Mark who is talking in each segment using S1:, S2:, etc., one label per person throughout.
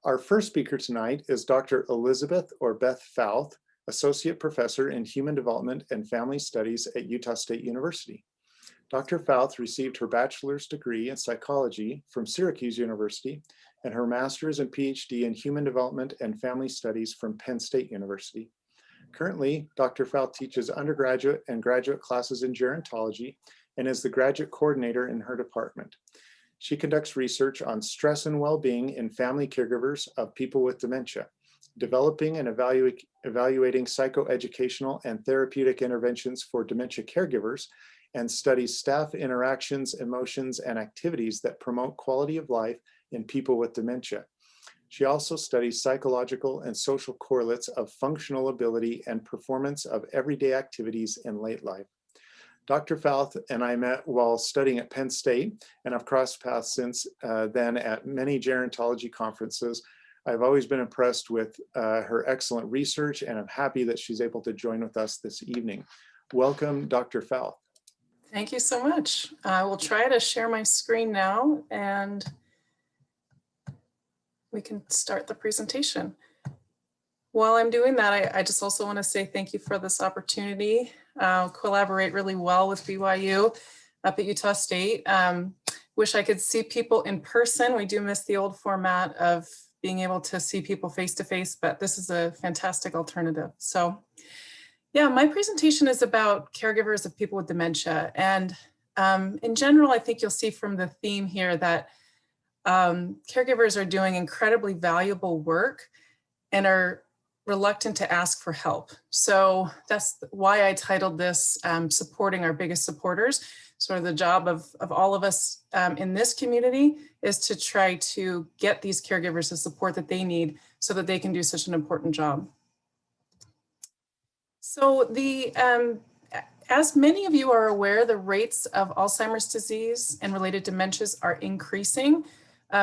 S1: Our first speaker tonight is Dr. Elizabeth or Beth Fauth, Associate Professor in Human Development and Family Studies at Utah State University. Dr. Fauth received her bachelor's degree in psychology from Syracuse University and her master's and PhD in Human Development and Family Studies from Penn State University. Currently, Dr. Fauth teaches undergraduate and graduate classes in gerontology and is the graduate coordinator in her department. She conducts research on stress and well-being in family caregivers of people with dementia, developing and evaluating psychoeducational and therapeutic interventions for dementia caregivers, and studies staff interactions, emotions, and activities that promote quality of life in people with dementia. She also studies psychological and social correlates of functional ability and performance of everyday activities in late life. Dr. Fauth and I met while studying at Penn State and have crossed paths since then at many gerontology conferences. I've always been impressed with her excellent research, and I'm happy that she's able to join with us this evening. Welcome, Dr. Fauth.
S2: Thank you so much. I will try to share my screen now and we can start the presentation. While I'm doing that, I just also want to say thank you for this opportunity. Collaborate really well with BYU up at Utah State. Wish I could see people in person. We do miss the old format of being able to see people face to face, but this is a fantastic alternative. So yeah, my presentation is about caregivers of people with dementia. And in general, I think you'll see from the theme here that caregivers are doing incredibly valuable work and are reluctant to ask for help. So that's why I titled this Supporting Our Biggest Supporters. Sort of the job of all of us in this community is to try to get these caregivers the support that they need so that they can do such an important job. So as many of you are aware, the rates of Alzheimer's disease and related dementias are increasing.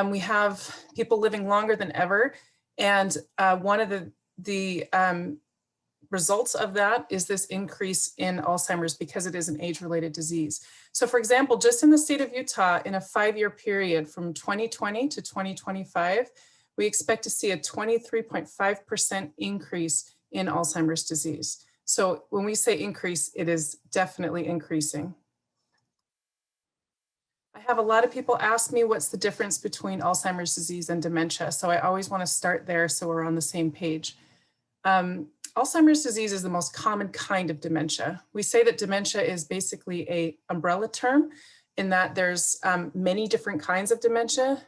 S2: We have people living longer than ever. And one of the results of that is this increase in Alzheimer's because it is an age-related disease. So for example, just in the state of Utah, in a 5-year period from 2020 to 2025, we expect to see a 23.5% increase in Alzheimer's disease. So when we say increase, it is definitely increasing. I have a lot of people ask me what's the difference between Alzheimer's disease and dementia. So I always want to start there so we're on the same page. Alzheimer's disease is the most common kind of dementia. We say that dementia is basically an umbrella term in that there's many different kinds of dementia,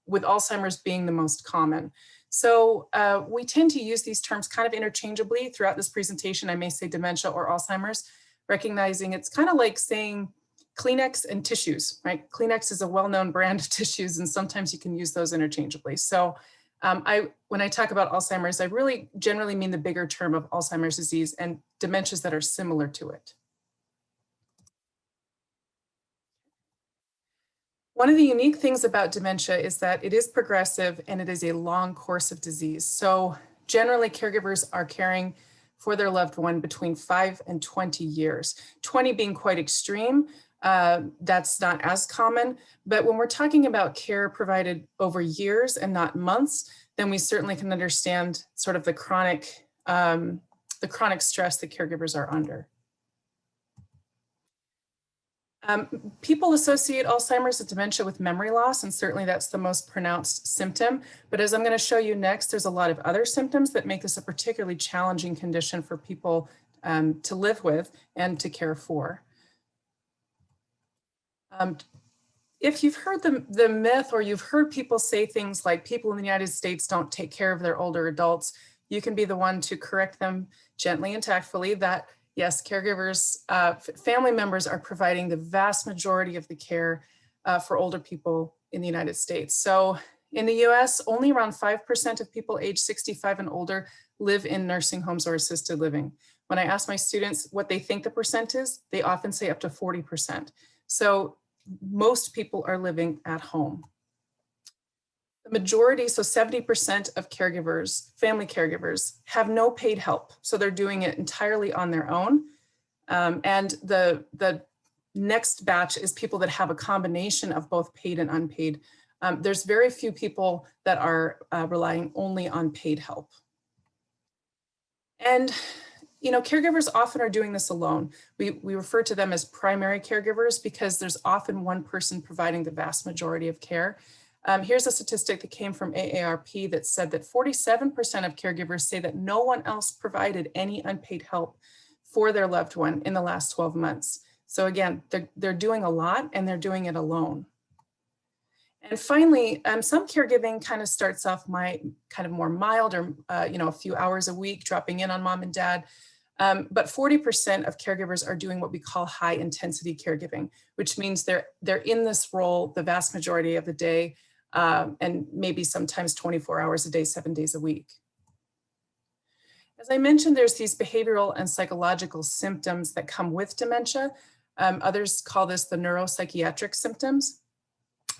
S2: with Alzheimer's being the most common. So we tend to use these terms kind of interchangeably throughout this presentation. I may say dementia or Alzheimer's, recognizing it's kind of like saying Kleenex and tissues, right? Kleenex is a well-known brand of tissues, and sometimes you can use those interchangeably. So when I talk about Alzheimer's, I really generally mean the bigger term of Alzheimer's disease and dementias that are similar to it. One of the unique things about dementia is that it is progressive and it is a long course of disease. So generally caregivers are caring for their loved one between 5 and 20 years, 20 being quite extreme. That's not as common, but when we're talking about care provided over years and not months, then we certainly can understand sort of the chronic stress that caregivers are under. People associate Alzheimer's and dementia with memory loss, and certainly that's the most pronounced symptom. But as I'm going to show you next, there's a lot of other symptoms that make this a particularly challenging condition for people to live with and to care for. If you've heard the myth, or you've heard people say things like people in the United States don't take care of their older adults, you can be the one to correct them gently and tactfully that yes, caregivers, family members are providing the vast majority of the care for older people in the United States. So in the US, only around 5% of people age 65 and older live in nursing homes or assisted living. When I ask my students what they think the percent is, they often say up to 40%. So most people are living at home. The majority, so 70% of caregivers, family caregivers, have no paid help. So they're doing it entirely on their own. And the next batch is people that have a combination of both paid and unpaid There's very few people that are relying only on paid help. And caregivers often are doing this alone. We refer to them as primary caregivers because there's often one person providing the vast majority of care. Here's a statistic that came from AARP that said that 47% of caregivers say that no one else provided any unpaid help for their loved one in the last 12 months. So again, they're doing a lot and they're doing it alone. And finally, some caregiving kind of starts off more mild or a few hours a week, dropping in on mom and dad. But 40% of caregivers are doing what we call high intensity caregiving, which means they're in this role the vast majority of the day, and maybe sometimes 24 hours a day, 7 days a week. As I mentioned, there's these behavioral and psychological symptoms that come with dementia. Others call this the neuropsychiatric symptoms.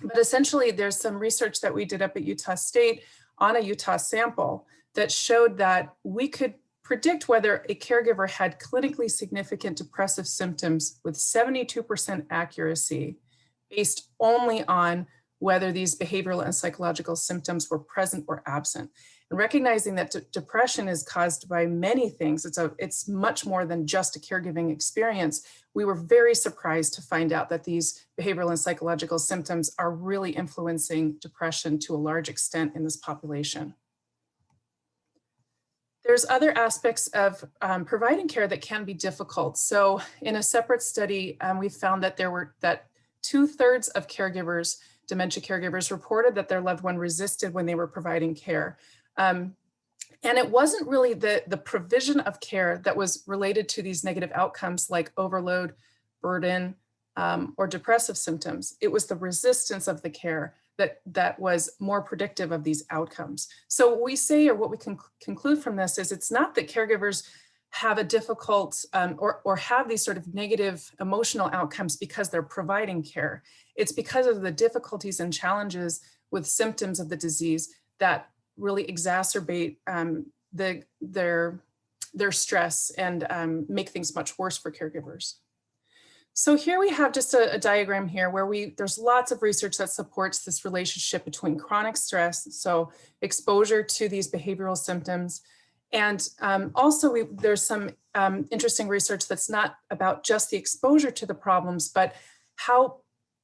S2: But essentially, there's some research that we did up at Utah State on a Utah sample that showed that we could predict whether a caregiver had clinically significant depressive symptoms with 72% accuracy based only on whether these behavioral and psychological symptoms were present or absent. And recognizing that depression is caused by many things, it's much more than just a caregiving experience. We were very surprised to find out that these behavioral and psychological symptoms are really influencing depression to a large extent in this population. There's other aspects of providing care that can be difficult. So in a separate study, we found that that 2/3 of caregivers, dementia caregivers, reported that their loved one resisted when they were providing care. And it wasn't really the provision of care that was related to these negative outcomes like overload, burden, or depressive symptoms. It was the resistance of the care that was more predictive of these outcomes. So what we say, or what we can conclude from this, is it's not that caregivers have a difficult or have these sort of negative emotional outcomes because they're providing care. It's because of the difficulties and challenges with symptoms of the disease that really exacerbate their stress and make things much worse for caregivers. So here we have just a diagram here where there's lots of research that supports this relationship between chronic stress, so exposure to these behavioral symptoms, and also there's some interesting research that's not about just the exposure to the problems, but how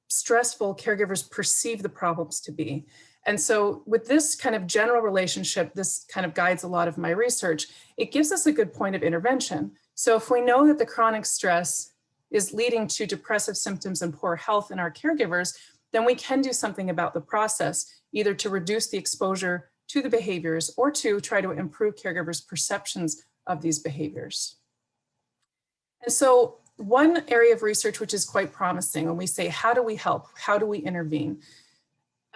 S2: stressful caregivers perceive the problems to be. And so with this kind of general relationship, this kind of guides a lot of my research. It gives us a good point of intervention. So if we know that the chronic stress is leading to depressive symptoms and poor health in our caregivers, then we can do something about the process, either to reduce the exposure to the behaviors or to try to improve caregivers' perceptions of these behaviors. And so one area of research which is quite promising when we say, how do we help? How do we intervene?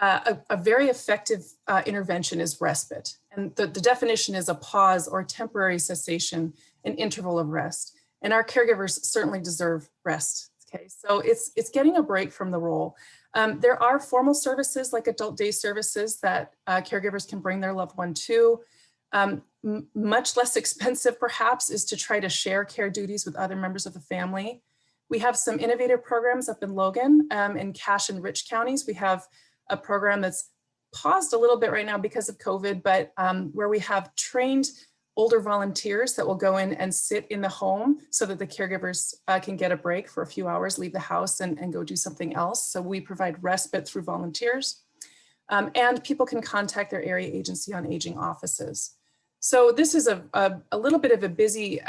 S2: A very effective intervention is respite. And the definition is a pause or temporary cessation, an interval of rest. And our caregivers certainly deserve rest. Okay, so it's getting a break from the role. There are formal services like adult day services that caregivers can bring their loved one to. Much less expensive perhaps is to try to share care duties with other members of the family. We have some innovative programs up in Logan, in Cache and Rich counties. We have a program that's paused a little bit right now because of COVID, but where we have trained older volunteers that will go in and sit in the home so that the caregivers can get a break for a few hours, leave the house and go do something else. So we provide respite through volunteers. And people can contact their area agency on aging offices. So this is a little bit of a busy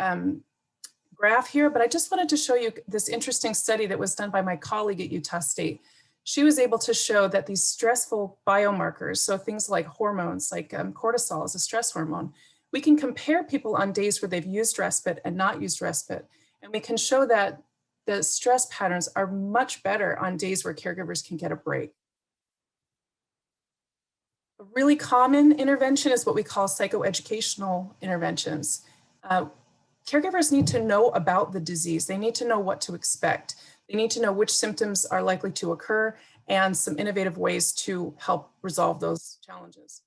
S2: graph here, but I just wanted to show you this interesting study that was done by my colleague at Utah State. She was able to show that these stressful biomarkers, so things like hormones, like cortisol is a stress hormone, we can compare people on days where they've used respite and not used respite. And we can show that the stress patterns are much better on days where caregivers can get a break. A really common intervention is what we call psychoeducational interventions. Caregivers need to know about the disease. They need to know what to expect. They need to know which symptoms are likely to occur and some innovative ways to help resolve those challenges.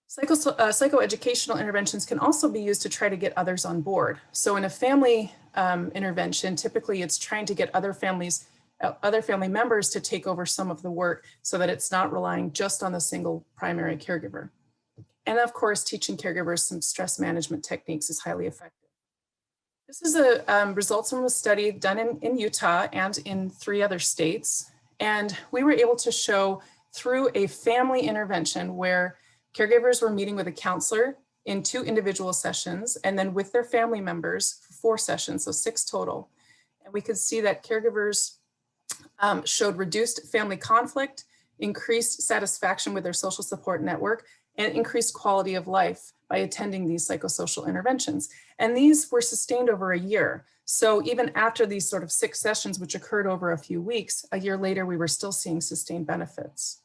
S2: Psychoeducational interventions can also be used to try to get others on board. So in a family intervention, typically it's trying to get other families other family members to take over some of the work so that it's not relying just on the single primary caregiver. And of course, teaching caregivers some stress management techniques is highly effective. This is results from a study done in Utah and in 3 other states. And we were able to show through a family intervention where caregivers were meeting with a counselor in 2 individual sessions and then with their family members for 4 sessions, so 6 total. And we could see that caregivers showed reduced family conflict, increased satisfaction with their social support network, and increased quality of life by attending these psychosocial interventions. And these were sustained over a year. So even after these sort of 6 sessions, which occurred over a few weeks, a year later, we were still seeing sustained benefits.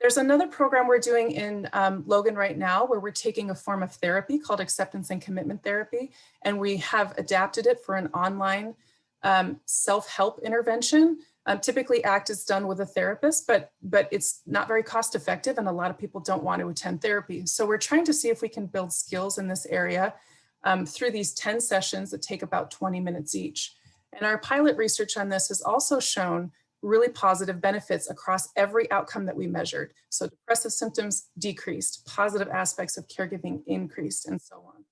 S2: There's another program we're doing in Logan right now where we're taking a form of therapy called acceptance and commitment therapy, and we have adapted it for an online self-help intervention. Typically ACT is done with a therapist, but it's not very cost effective and a lot of people don't want to attend therapy. So we're trying to see if we can build skills in this area through these 10 sessions that take about 20 minutes each. And our pilot research on this has also shown really positive benefits across every outcome that we measured. So depressive symptoms decreased, positive aspects of caregiving increased, and so on.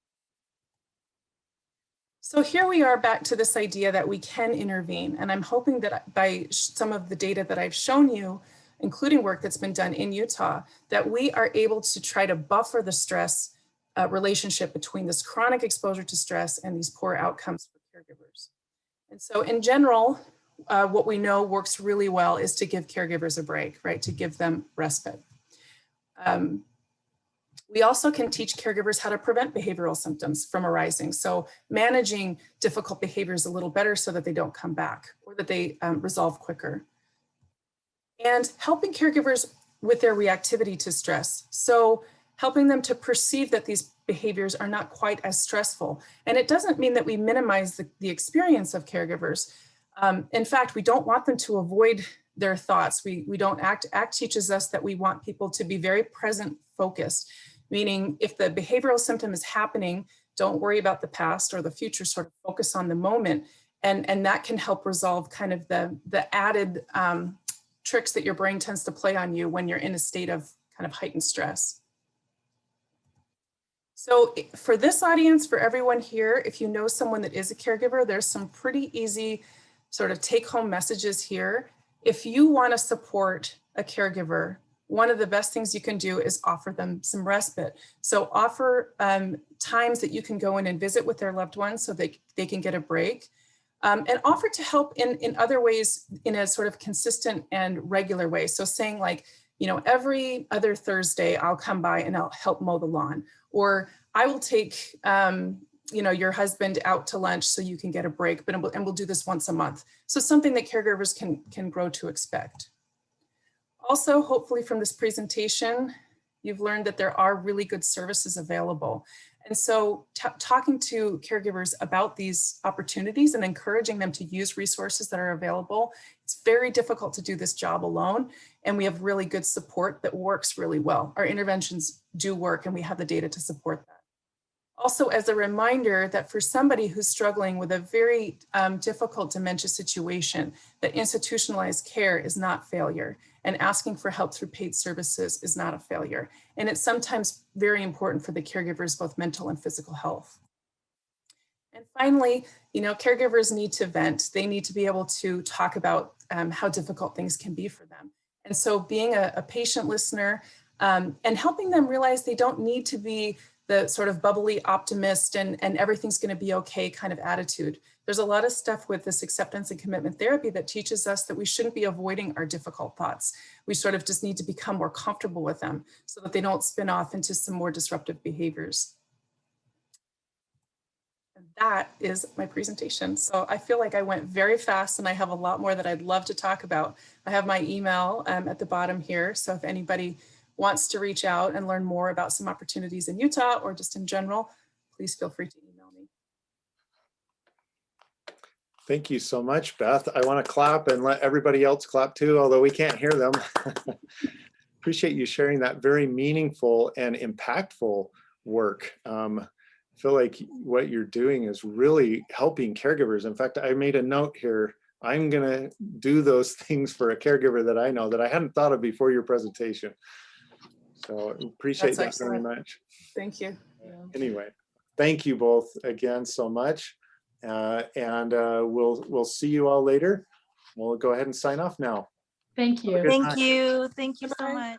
S2: So here we are back to this idea that we can intervene. And I'm hoping that by some of the data that I've shown you, including work that's been done in Utah, that we are able to try to buffer the stress relationship between this chronic exposure to stress and these poor outcomes for caregivers. And so in general, what we know works really well is to give caregivers a break, right? To give them respite. We also can teach caregivers how to prevent behavioral symptoms from arising. So managing difficult behaviors a little better so that they don't come back or that they resolve quicker. And helping caregivers with their reactivity to stress. So helping them to perceive that these behaviors are not quite as stressful. And it doesn't mean that we minimize the experience of caregivers. In fact, we don't want them to avoid their thoughts. We don't ACT teaches us that we want people to be very present focused, meaning if the behavioral symptom is happening, don't worry about the past or the future, sort of focus on the moment. And that can help resolve kind of the added tricks that your brain tends to play on you when you're in a state of kind of heightened stress. So for this audience, for everyone here, if you know someone that is a caregiver, there's some pretty easy sort of take-home messages here. If you want to support a caregiver, one of the best things you can do is offer them some respite. So offer times that you can go in and visit with their loved ones so they can get a break. And offer to help in other ways in a sort of consistent and regular way. So saying like, you know, every other Thursday I'll come by and I'll help mow the lawn, or I will take, you know, your husband out to lunch so you can get a break, and we'll do this once a month. So something that caregivers can grow to expect. Also, hopefully from this presentation, you've learned that there are really good services available. And so talking to caregivers about these opportunities and encouraging them to use resources that are available, it's very difficult to do this job alone. And we have really good support that works really well. Our interventions do work and we have the data to support that. Also, as a reminder that for somebody who's struggling with a very difficult dementia situation, that institutionalized care is not failure, and asking for help through paid services is not a failure. And it's sometimes very important for the caregivers, both mental and physical health. And finally, you know, caregivers need to vent. They need to be able to talk about how difficult things can be for them. And so being a patient listener and helping them realize they don't need to be the sort of bubbly optimist and everything's going to be okay kind of attitude. There's a lot of stuff with this acceptance and commitment therapy that teaches us that we shouldn't be avoiding our difficult thoughts. We sort of just need to become more comfortable with them so that they don't spin off into some more disruptive behaviors. And that is my presentation. So I feel like I went very fast and I have a lot more that I'd love to talk about. I have my email at the bottom here. So if anybody wants to reach out and learn more about some opportunities in Utah or just in general, please feel free to email me.
S1: Thank you so much, Beth. I want to clap and let everybody else clap too, although we can't hear them. Appreciate you sharing that very meaningful and impactful work. feel like what you're doing is really helping caregivers. In fact, I made a note here. I'm going to do those things for a caregiver that I know that I hadn't thought of before your presentation. So appreciate
S2: That's
S1: that very
S2: excellent.
S1: much.
S2: Thank you.
S1: Anyway, thank you both again so much. We'll see you all later. We'll go ahead and sign off now.
S3: Thank you.
S1: Good
S4: Thank
S1: night.
S4: you. Thank you so
S2: Bye-bye.
S4: much.